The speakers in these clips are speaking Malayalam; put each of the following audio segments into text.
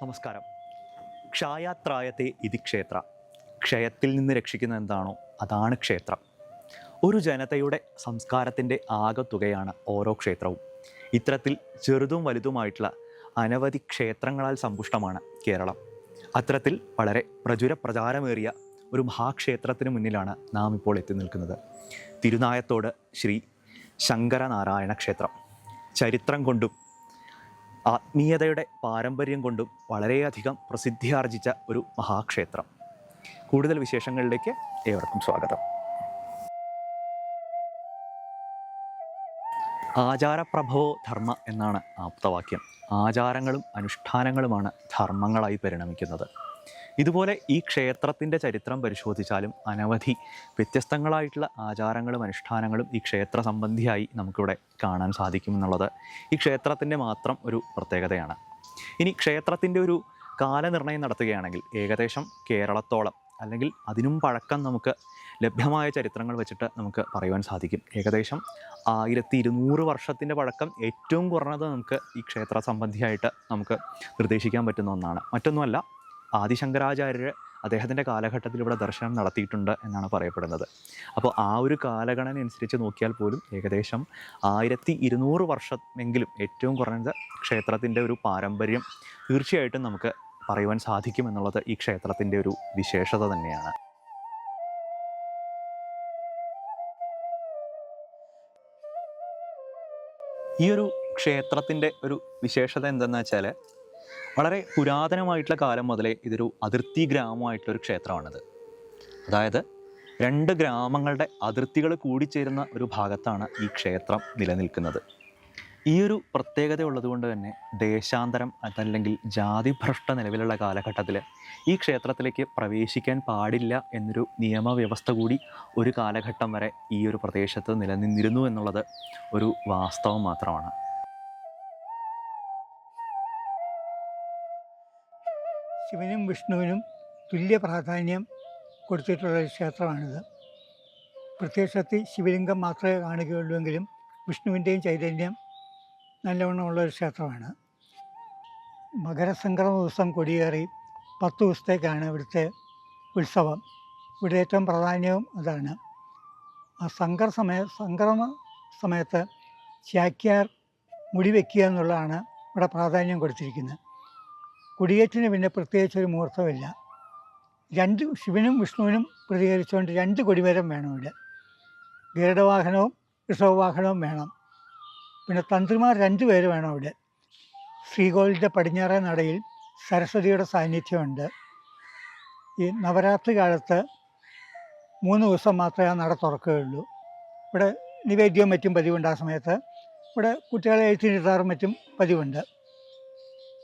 നമസ്കാരം. ക്ഷായാത്രായത്തെ ഇതി ക്ഷേത്ര. ക്ഷയത്തിൽ നിന്ന് രക്ഷിക്കുന്ന എന്താണോ അതാണ് ക്ഷേത്രം. ഒരു ജനതയുടെ സംസ്കാരത്തിൻ്റെ ആകെത്തുകയാണ് ഓരോ ക്ഷേത്രവും. ഇത്തരത്തിൽ ചെറുതും വലുതുമായിട്ടുള്ള അനവധി ക്ഷേത്രങ്ങളാൽ സമ്പുഷ്ടമാണ് കേരളം. അത്തരത്തിൽ വളരെ പ്രചാരമേറിയ ഒരു മഹാക്ഷേത്രത്തിന് മുന്നിലാണ് നാം ഇപ്പോൾ എത്തി നിൽക്കുന്നത്. തിരുനായത്തോട് ശ്രീ ശങ്കരനാരായണ ക്ഷേത്രം. ചരിത്രം കൊണ്ടും ആത്മീയതയുടെ പാരമ്പര്യം കൊണ്ടും വളരെയധികം പ്രസിദ്ധിയാർജിച്ച ഒരു മഹാക്ഷേത്രം. കൂടുതൽ വിശേഷങ്ങളിലേക്ക് ഏവർക്കും സ്വാഗതം. ആചാരപ്രഭവോ ധർമ്മ എന്നാണ് ആപ്തവാക്യം. ആചാരങ്ങളും അനുഷ്ഠാനങ്ങളുമാണ് ധർമ്മങ്ങളായി പരിണമിക്കുന്നത്. ഇതുപോലെ ഈ ക്ഷേത്രത്തിൻ്റെ ചരിത്രം പരിശോധിച്ചാലും അനവധി വ്യത്യസ്തങ്ങളായിട്ടുള്ള ആചാരങ്ങളും അനുഷ്ഠാനങ്ങളും ഈ ക്ഷേത്ര സംബന്ധിയായി നമുക്കിവിടെ കാണാൻ സാധിക്കുമെന്നുള്ളത് ഈ ക്ഷേത്രത്തിൻ്റെ മാത്രം ഒരു പ്രത്യേകതയാണ്. ഇനി ക്ഷേത്രത്തിൻ്റെ ഒരു കാലനിർണ്ണയം നടത്തുകയാണെങ്കിൽ ഏകദേശം കേരളത്തോളം അല്ലെങ്കിൽ അതിനും പഴക്കം നമുക്ക് ലഭ്യമായ ചരിത്രങ്ങൾ വെച്ചിട്ട് നമുക്ക് പറയുവാൻ സാധിക്കും. ഏകദേശം 1200 വർഷത്തിൻ്റെ പഴക്കം ഏറ്റവും കുറഞ്ഞത് നമുക്ക് ഈ ക്ഷേത്ര സംബന്ധിയായിട്ട് നമുക്ക് നിർദ്ദേശിക്കാൻ പറ്റുന്ന ഒന്നാണ്. മറ്റൊന്നുമല്ല, ആദിശങ്കരാചാര്യർ അദ്ദേഹത്തിൻ്റെ കാലഘട്ടത്തിൽ ഇവിടെ ദർശനം നടത്തിയിട്ടുണ്ട് എന്നാണ് പറയപ്പെടുന്നത്. അപ്പോൾ ആ ഒരു കാലഗണന അനുസരിച്ച് നോക്കിയാൽ പോലും ഏകദേശം 1200 വർഷമെങ്കിലും ഏറ്റവും കുറഞ്ഞത് ക്ഷേത്രത്തിൻ്റെ ഒരു പാരമ്പര്യം തീർച്ചയായിട്ടും നമുക്ക് പറയുവാൻ സാധിക്കുമെന്നുള്ളത് ഈ ക്ഷേത്രത്തിൻ്റെ ഒരു വിശേഷത തന്നെയാണ്. ഈ ഒരു ക്ഷേത്രത്തിൻ്റെ ഒരു വിശേഷത എന്തെന്ന് വെച്ചാൽ, വളരെ പുരാതനമായിട്ടുള്ള കാലം മുതലേ ഇതൊരു അതിർത്തി ഗ്രാമമായിട്ടുള്ളൊരു ക്ഷേത്രമാണിത്. അതായത് 2 ഗ്രാമങ്ങളുടെ അതിർത്തികൾ കൂടിച്ചേരുന്ന ഒരു ഭാഗത്താണ് ഈ ക്ഷേത്രം നിലനിൽക്കുന്നത്. ഈ ഒരു പ്രത്യേകത ഉള്ളതുകൊണ്ട് തന്നെ ദേശാന്തരം അതല്ലെങ്കിൽ ജാതിഭ്രഷ്ട നിലവിലുള്ള കാലഘട്ടത്തിൽ ഈ ക്ഷേത്രത്തിലേക്ക് പ്രവേശിക്കാൻ പാടില്ല എന്നൊരു നിയമവ്യവസ്ഥ കൂടി ഒരു കാലഘട്ടം വരെ ഈ ഒരു പ്രദേശത്ത് നിലനിന്നിരുന്നു എന്നുള്ളത് ഒരു വാസ്തവം മാത്രമാണ്. ശിവനും വിഷ്ണുവിനും തുല്യ പ്രാധാന്യം കൊടുത്തിട്ടുള്ള ഒരു ക്ഷേത്രമാണിത്. പ്രത്യക്ഷത്തിൽ ശിവലിംഗം മാത്രമേ കാണുകയുള്ളൂവെങ്കിലും വിഷ്ണുവിൻ്റെയും ചൈതന്യം നല്ലവണ്ണമുള്ളൊരു ക്ഷേത്രമാണ്. മകരസംക്രമ ദിവസം കൊടിയേറി 10 ദിവസത്തേക്കാണ് ഇവിടുത്തെ ഉത്സവം. ഇവിടെ ഏറ്റവും പ്രാധാന്യവും അതാണ്. ആ സംക്രമ സമയത്ത് ചാക്യാർ മുടി വയ്ക്കുക എന്നുള്ളതാണ് ഇവിടെ പ്രാധാന്യം കൊടുത്തിരിക്കുന്നത്. കൊടിയേറ്റിന് പിന്നെ പ്രത്യേകിച്ചൊരു മുഹൂർത്തമില്ല. 2 ശിവനും വിഷ്ണുവിനും പ്രതികരിച്ചുകൊണ്ട് 2 കൊടിമരം വേണം ഇവിടെ. ഗരുഡവാഹനവും ഋഷഭവാഹനവും വേണം. പിന്നെ തന്ത്രിമാർ 2 പേര് വേണം ഇവിടെ. ശ്രീകോവിലിൻ്റെ പടിഞ്ഞാറേ നടയിൽ സരസ്വതിയുടെ സാന്നിധ്യമുണ്ട്. ഈ നവരാത്രി കാലത്ത് 3 ദിവസം മാത്രമേ ആ നട തുറക്കുകയുള്ളൂ. ഇവിടെ നിവേദ്യവും മറ്റും പതിവുണ്ട്. ആ സമയത്ത് ഇവിടെ കുട്ടികളെ എഴുത്തിനിരുത്താറും മറ്റും പതിവുണ്ട്.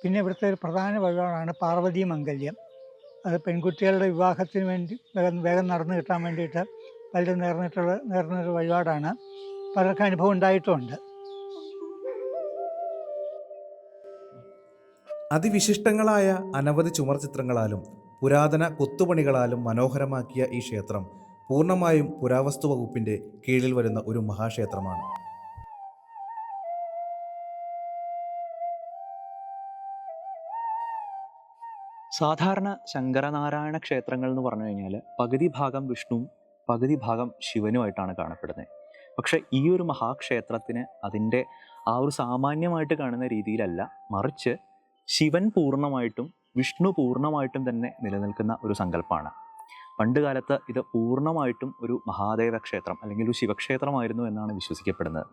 പിന്നെ ഇവിടുത്തെ ഒരു പ്രധാന വഴിപാടാണ് പാർവതി മംഗല്യം. അത് പെൺകുട്ടികളുടെ വിവാഹത്തിന് വേണ്ടി വേഗം നടന്നു കിട്ടാൻ വേണ്ടിയിട്ട് പലരും നേർന്നൊരു വഴിപാടാണ്. പലർക്കും അനുഭവം ഉണ്ടായിട്ടുമുണ്ട്. അതിവിശിഷ്ടങ്ങളായ അനവധി ചുമർ ചിത്രങ്ങളാലും പുരാതന കൊത്തുപണികളാലും മനോഹരമാക്കിയ ഈ ക്ഷേത്രം പൂർണ്ണമായും പുരാവസ്തു വകുപ്പിൻ്റെ കീഴിൽ വരുന്ന ഒരു മഹാക്ഷേത്രമാണ്. സാധാരണ ശങ്കരനാരായണ ക്ഷേത്രങ്ങൾ എന്ന് പറഞ്ഞു കഴിഞ്ഞാൽ പകുതി ഭാഗം വിഷ്ണുവും പകുതി ഭാഗം ശിവനുമായിട്ടാണ് കാണപ്പെടുന്നത്. പക്ഷേ ഈ ഒരു മഹാക്ഷേത്രത്തിന് അതിൻ്റെ ആ ഒരു സാമാന്യമായിട്ട് കാണുന്ന രീതിയിലല്ല, മറിച്ച് ശിവൻ പൂർണ്ണമായിട്ടും വിഷ്ണു പൂർണ്ണമായിട്ടും തന്നെ നിലനിൽക്കുന്ന ഒരു സങ്കല്പമാണ്. പണ്ട് കാലത്ത് ഇത് പൂർണ്ണമായിട്ടും ഒരു മഹാദേവ ക്ഷേത്രം അല്ലെങ്കിൽ ഒരു ശിവക്ഷേത്രമായിരുന്നു എന്നാണ് വിശ്വസിക്കപ്പെടുന്നത്.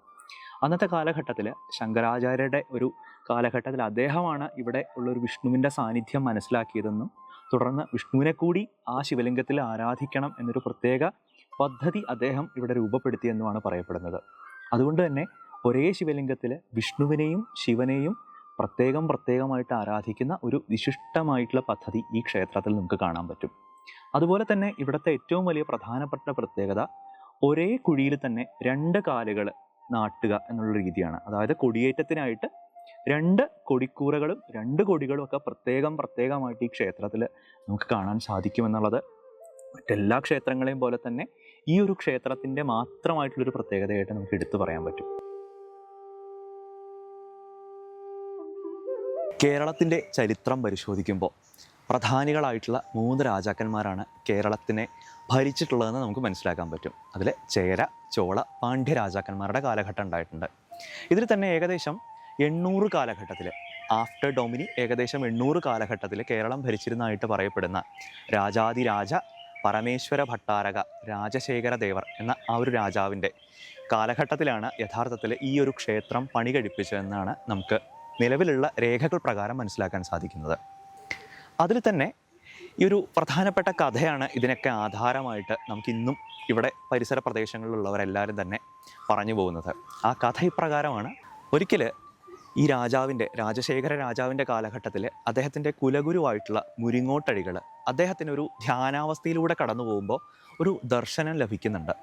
അന്നത്തെ കാലഘട്ടത്തിൽ ശങ്കരാചാര്യരുടെ ഒരു കാലഘട്ടത്തിൽ അദ്ദേഹമാണ് ഇവിടെ ഉള്ളൊരു വിഷ്ണുവിൻ്റെ സാന്നിധ്യം മനസ്സിലാക്കിയതെന്നും തുടർന്ന് വിഷ്ണുവിനെ കൂടി ആ ശിവലിംഗത്തിൽ ആരാധിക്കണം എന്നൊരു പ്രത്യേക പദ്ധതി അദ്ദേഹം ഇവിടെ രൂപപ്പെടുത്തിയെന്നുമാണ് പറയപ്പെടുന്നത്. അതുകൊണ്ട് തന്നെ ഒരേ ശിവലിംഗത്തിൽ വിഷ്ണുവിനെയും ശിവനെയും പ്രത്യേകമായിട്ട് ആരാധിക്കുന്ന ഒരു വിശിഷ്ടമായിട്ടുള്ള പദ്ധതി ഈ ക്ഷേത്രത്തിൽ നമുക്ക് കാണാൻ പറ്റും. അതുപോലെ തന്നെ ഇവിടുത്തെ ഏറ്റവും വലിയ പ്രധാനപ്പെട്ട പ്രത്യേകത ഒരേ കുഴിയിൽ തന്നെ 2 കാലുകൾ നാട്ടുക എന്നുള്ള രീതിയാണ്. അതായത് കൊടിയേറ്റത്തിനായിട്ട് 2 കൊടിക്കൂറകളും 2 കൊടികളും ഒക്കെ പ്രത്യേകമായിട്ട് ഈ ക്ഷേത്രത്തിൽ നമുക്ക് കാണാൻ സാധിക്കുമെന്നുള്ളത് മറ്റെല്ലാ ക്ഷേത്രങ്ങളെയും പോലെ തന്നെ ഈ ഒരു ക്ഷേത്രത്തിൻ്റെ മാത്രമായിട്ടുള്ളൊരു പ്രത്യേകതയായിട്ട് നമുക്ക് എടുത്തു പറയാൻ പറ്റും. കേരളത്തിൻ്റെ ചരിത്രം പരിശോധിക്കുമ്പോൾ പ്രധാനികളായിട്ടുള്ള 3 രാജാക്കന്മാരാണ് കേരളത്തിനെ ഭരിച്ചിട്ടുള്ളതെന്ന് നമുക്ക് മനസ്സിലാക്കാൻ പറ്റും. അതിൽ ചേര, ചോള, പാണ്ഡ്യ രാജാക്കന്മാരുടെ കാലഘട്ടം ഉണ്ടായിട്ടുണ്ട്. ഇതിൽ തന്നെ ഏകദേശം 800 കാലഘട്ടത്തിൽ, ആഫ്റ്റർ ഡൊമിനി ഏകദേശം 800 കാലഘട്ടത്തിൽ കേരളം ഭരിച്ചിരുന്നതായിട്ട് പറയപ്പെടുന്ന രാജാതിരാജ പരമേശ്വര ഭട്ടാരക രാജശേഖര ദേവർ എന്ന ആ ഒരു രാജാവിൻ്റെ കാലഘട്ടത്തിലാണ് യഥാർത്ഥത്തിൽ ഈ ഒരു ക്ഷേത്രം പണി കഴിപ്പിച്ചതെന്നാണ് നമുക്ക് നിലവിലുള്ള രേഖകൾ പ്രകാരം മനസ്സിലാക്കാൻ സാധിക്കുന്നത്. അതിൽ തന്നെ ഈ ഒരു പ്രധാനപ്പെട്ട കഥയാണ് ഇതിനൊക്കെ ആധാരമായിട്ട് നമുക്കിന്നും ഇവിടെ പരിസര പ്രദേശങ്ങളിലുള്ളവരെല്ലാവരും തന്നെ പറഞ്ഞു പോകുന്നത്. ആ കഥ ഇപ്രകാരമാണ്. ഒരിക്കൽ ഈ രാജശേഖര രാജാവിൻ്റെ കാലഘട്ടത്തിൽ അദ്ദേഹത്തിൻ്റെ കുലഗുരുവായിട്ടുള്ള മുരിങ്ങോട്ടഴികൾ അദ്ദേഹത്തിനൊരു ധ്യാനാവസ്ഥയിലൂടെ കടന്നു പോകുമ്പോൾ ഒരു ദർശനം ലഭിക്കുന്നുണ്ട്.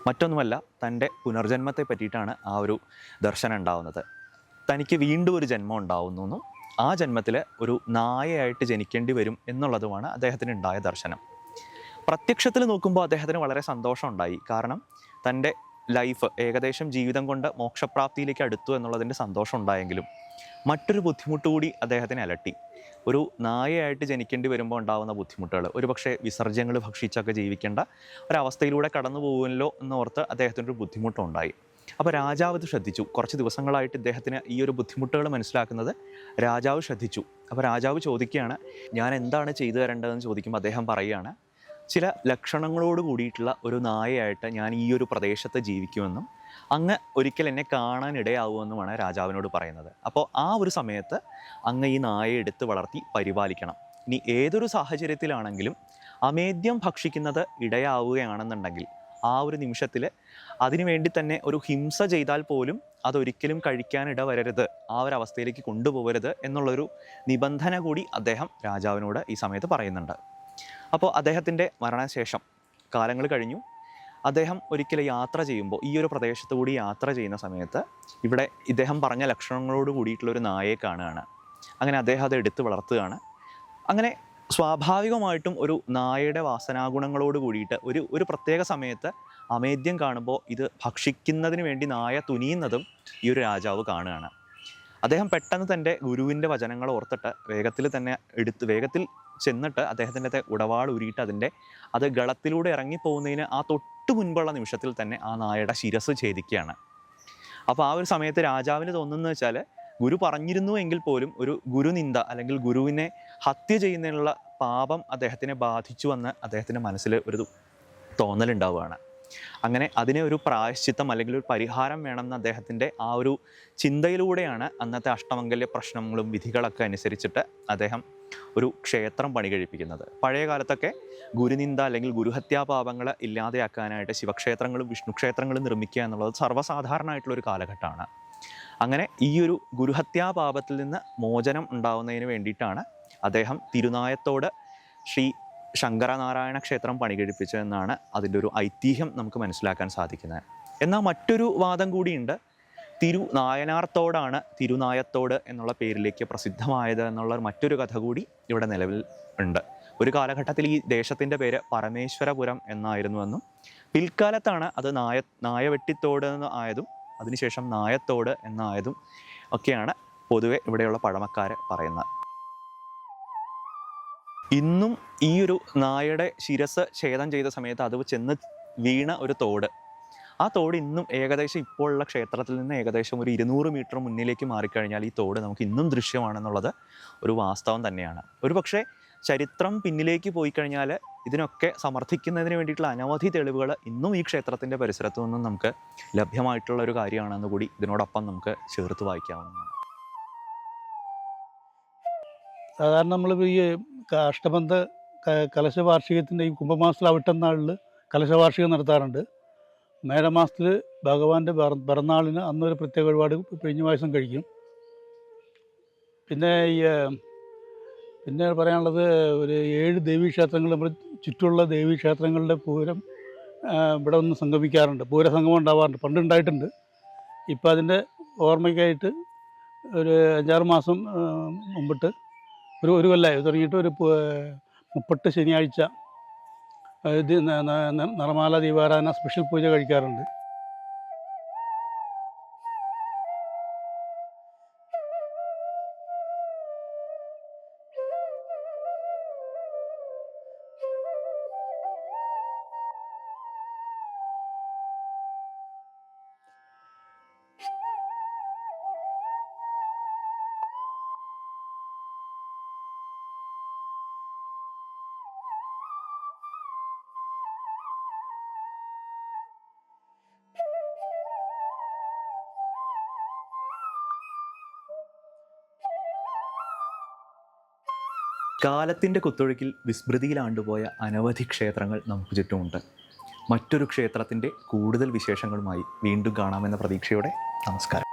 മറ്റൊന്നുമല്ല, തൻ്റെ പുനർജന്മത്തെ പറ്റിയിട്ടാണ് ആ ഒരു ദർശനം ഉണ്ടാവുന്നത്. തനിക്ക് വീണ്ടും ഒരു ജന്മം ഉണ്ടാവുന്നു, ആ ജന്മത്തിൽ ഒരു നായയായിട്ട് ജനിക്കേണ്ടി വരും എന്നുള്ളതുമാണ് അദ്ദേഹത്തിന് ഉണ്ടായ ദർശനം. പ്രത്യക്ഷത്തിൽ നോക്കുമ്പോൾ അദ്ദേഹത്തിന് വളരെ സന്തോഷം ഉണ്ടായി. കാരണം തൻ്റെ ലൈഫ് ഏകദേശം ജീവിതം കൊണ്ട് മോക്ഷപ്രാപ്തിയിലേക്ക് അടുത്തു എന്നുള്ളതിൻ്റെ സന്തോഷം ഉണ്ടായെങ്കിലും മറ്റൊരു ബുദ്ധിമുട്ട് കൂടി അദ്ദേഹത്തിനെ അലട്ടി. ഒരു നായയായിട്ട് ജനിക്കേണ്ടി വരുമ്പോൾ ഉണ്ടാകുന്ന ബുദ്ധിമുട്ടുകൾ, ഒരുപക്ഷെ വിസർജ്യങ്ങൾ ഭക്ഷിച്ചൊക്കെ ജീവിക്കേണ്ട ഒരവസ്ഥയിലൂടെ കടന്നു പോകുമല്ലോ എന്നോർത്ത് അദ്ദേഹത്തിനൊരു ബുദ്ധിമുട്ടുണ്ടായി. അപ്പോൾ രാജാവ് ഇത് ശ്രദ്ധിച്ചു. കുറച്ച് ദിവസങ്ങളായിട്ട് ഇദ്ദേഹത്തിന് ഈ ഒരു ബുദ്ധിമുട്ടുകൾ മനസ്സിലാക്കുന്നത് രാജാവ് ശ്രദ്ധിച്ചു. അപ്പോൾ രാജാവ് ചോദിക്കുകയാണ്, ഞാൻ എന്താണ് ചെയ്തു തരേണ്ടതെന്ന് ചോദിക്കുമ്പോൾ അദ്ദേഹം പറയുകയാണ്, ചില ലക്ഷണങ്ങളോട് കൂടിയിട്ടുള്ള ഒരു നായയായിട്ട് ഞാൻ ഈ ഒരു പ്രദേശത്ത് ജീവിക്കുമെന്നും അങ്ങ് ഒരിക്കൽ എന്നെ കാണാനിടയാവുമെന്നുമാണ് രാജാവിനോട് പറയുന്നത്. അപ്പോൾ ആ ഒരു സമയത്ത് അങ്ങ് ഈ നായയെ എടുത്ത് വളർത്തി പരിപാലിക്കണം. ഇനി ഏതൊരു സാഹചര്യത്തിലാണെങ്കിലും അമേദ്യം ഭക്ഷിക്കുന്നത് ഇടയാവുകയാണെന്നുണ്ടെങ്കിൽ ആ ഒരു നിമിഷത്തിൽ അതിനു വേണ്ടി തന്നെ ഒരു ഹിംസ ചെയ്താൽ പോലും അതൊരിക്കലും കഴിക്കാനിട വരരുത്, ആ ഒരു അവസ്ഥയിലേക്ക് കൊണ്ടുപോകരുത് എന്നുള്ളൊരു നിബന്ധന കൂടി അദ്ദേഹം രാജാവിനോട് ഈ സമയത്ത് പറയുന്നുണ്ട്. അപ്പോൾ അദ്ദേഹത്തിൻ്റെ മരണശേഷം കാലങ്ങൾ കഴിഞ്ഞു. അദ്ദേഹം ഒരിക്കൽ യാത്ര ചെയ്യുമ്പോൾ ഈ ഒരു പ്രദേശത്തു കൂടി യാത്ര ചെയ്യുന്ന സമയത്ത് ഇവിടെ ഇദ്ദേഹം പറഞ്ഞ ലക്ഷണങ്ങളോട് കൂടിയിട്ടുള്ളൊരു നായയെ കാണുകയാണ്. അങ്ങനെ അദ്ദേഹം അത് എടുത്ത് വളർത്തുകയാണ്. അങ്ങനെ സ്വാഭാവികമായിട്ടും ഒരു നായയുടെ വാസനാഗുണങ്ങളോട് കൂടിയിട്ട് ഒരു പ്രത്യേക സമയത്ത് അമേദ്യം കാണുമ്പോൾ ഇത് ഭക്ഷിക്കുന്നതിന് വേണ്ടി നായ തുനിയുന്നതും ഈ ഒരു രാജാവ് കാണുകയാണ്. അദ്ദേഹം പെട്ടെന്ന് തൻ്റെ ഗുരുവിൻ്റെ വചനങ്ങൾ ഓർത്തിട്ട് വേഗത്തിൽ ചെന്നിട്ട് അദ്ദേഹത്തിൻ്റെ ഉടവാൾ ഉരിയിട്ട് അത് ഗളത്തിലൂടെ ഇറങ്ങിപ്പോകുന്നതിന് ആ തൊട്ട് മുൻപുള്ള നിമിഷത്തിൽ തന്നെ ആ നായയുടെ ശിരസ് ഛേദിക്കുകയാണ്. അപ്പോൾ ആ ഒരു സമയത്ത് രാജാവിന് തോന്നുന്നത് വെച്ചാൽ, ഗുരു പറഞ്ഞിരുന്നു എങ്കിൽ പോലും ഒരു ഗുരുനിന്ദ അല്ലെങ്കിൽ ഗുരുവിനെ ഹത്യ ചെയ്യുന്നതിനുള്ള പാപം അദ്ദേഹത്തിനെ ബാധിച്ചു എന്ന് അദ്ദേഹത്തിൻ്റെ മനസ്സിൽ ഒരു തോന്നലുണ്ടാവുകയാണ്. അങ്ങനെ അതിനെ ഒരു പ്രായശ്ചിത്തം അല്ലെങ്കിൽ ഒരു പരിഹാരം വേണമെന്ന് അദ്ദേഹത്തിൻ്റെ ആ ഒരു ചിന്തയിലൂടെയാണ് അന്നത്തെ അഷ്ടമംഗല്യ പ്രശ്നങ്ങളും വിധികളൊക്കെ അനുസരിച്ചിട്ട് അദ്ദേഹം ഒരു ക്ഷേത്രം പണി കഴിപ്പിക്കുന്നത്. പഴയ കാലത്തൊക്കെ ഗുരുനിന്ദ അല്ലെങ്കിൽ ഗുരുഹത്യാപാപങ്ങൾ ഇല്ലാതെയാക്കാനായിട്ട് ശിവക്ഷേത്രങ്ങളും വിഷ്ണു ക്ഷേത്രങ്ങളും നിർമ്മിക്കുക എന്നുള്ളത് സർവ്വസാധാരണമായിട്ടുള്ളൊരു കാലഘട്ടമാണ്. അങ്ങനെ ഈ ഒരു ഗുരുഹത്യാപാപത്തിൽ നിന്ന് മോചനം ഉണ്ടാവുന്നതിന് വേണ്ടിയിട്ടാണ് അദ്ദേഹം തിരുനായത്തോട് ശ്രീ ശങ്കരനാരായണ ക്ഷേത്രം പണി കഴിപ്പിച്ചതെന്നാണ് അതിൻ്റെ ഒരു ഐതിഹ്യം നമുക്ക് മനസ്സിലാക്കാൻ സാധിക്കുന്നത്. എന്നാൽ മറ്റൊരു വാദം കൂടിയുണ്ട്. തിരുനായനാർത്തോടാണ് തിരുനായത്തോട് എന്നുള്ള പേരിലേക്ക് പ്രസിദ്ധമായത് എന്നുള്ള മറ്റൊരു കഥ കൂടി ഇവിടെ നിലവിൽ ഉണ്ട്. ഒരു കാലഘട്ടത്തിൽ ഈ ദേശത്തിൻ്റെ പേര് പരമേശ്വരപുരം എന്നായിരുന്നുവെന്നും പിൽക്കാലത്താണ് അത് നായവെട്ടിത്തോട് എന്ന് ആയതും അതിനുശേഷം നായത്തോട് എന്നായതും ഒക്കെയാണ് പൊതുവെ ഇവിടെയുള്ള പഴമക്കാർ പറയുന്നത്. ഇന്നും ഈ ഒരു നായയുടെ ശിരസ് ഛേദം ചെയ്ത സമയത്ത് അത് ചെന്ന് വീണ ഒരു തോട്, ആ തോട് ഇന്നും ഏകദേശം ഇപ്പോഴുള്ള ക്ഷേത്രത്തിൽ നിന്ന് ഏകദേശം ഒരു 200 മീറ്റർ മുന്നിലേക്ക് മാറിക്കഴിഞ്ഞാൽ ഈ തോട് നമുക്ക് ഇന്നും ദൃശ്യമാണെന്നുള്ളത് ഒരു വാസ്തവം തന്നെയാണ്. ഒരു പക്ഷേ ചരിത്രം പിന്നിലേക്ക് പോയി കഴിഞ്ഞാൽ ഇതിനൊക്കെ സമർത്ഥിക്കുന്നതിന് വേണ്ടിയിട്ടുള്ള അനവധി തെളിവുകൾ ഇന്നും ഈ ക്ഷേത്രത്തിൻ്റെ പരിസരത്തു നിന്നും നമുക്ക് ലഭ്യമായിട്ടുള്ള ഒരു കാര്യമാണെന്ന് കൂടി ഇതിനോടൊപ്പം നമുക്ക് ചേർത്ത് വായിക്കാവുന്നതാണ്. സാധാരണ നമ്മൾ ഈ അഷ്ടബന്ധ കലശവാർഷികത്തിൻ്റെ ഈ കുംഭമാസത്തിൽ അവിട്ടനാളിൽ കലശവാർഷികം നടത്താറുണ്ട്. മേടമാസത്തിൽ ഭഗവാന്റെ പിറന്നാളിന് അന്നൊരു പ്രത്യേക ഒരുപാട് പിഴിഞ്ഞു പായസം കഴിക്കും. പിന്നെ പറയാനുള്ളത്, ഒരു 7 ദേവീക്ഷേത്രങ്ങൾ നമ്മൾ ചുറ്റുമുള്ള ദേവീക്ഷേത്രങ്ങളുടെ പൂരം ഇവിടെ ഒന്ന് സംഗമിക്കാറുണ്ട്. പൂരസംഗമം ഉണ്ടാവാറുണ്ട്, പണ്ടുണ്ടായിട്ടുണ്ട്. ഇപ്പം അതിൻ്റെ ഓർമ്മയ്ക്കായിട്ട് ഒരു 5-6 മാസം മുമ്പിട്ട് ഒരു കൊല്ലമായി തുടങ്ങിയിട്ട് ഒരു 30 ശനിയാഴ്ച നിറമാല ദീപാരാധന സ്പെഷ്യൽ പൂജ കഴിക്കാറുണ്ട്. കാലത്തിൻ്റെ കുത്തൊഴുക്കിൽ വിസ്മൃതിയിലാണ്ടുപോയ അനവധി ക്ഷേത്രങ്ങൾ നമുക്ക് ചുറ്റുമുണ്ട്. മറ്റൊരു ക്ഷേത്രത്തിൻ്റെ കൂടുതൽ വിശേഷങ്ങളുമായി വീണ്ടും കാണാമെന്ന പ്രതീക്ഷയോടെ നമസ്കാരം.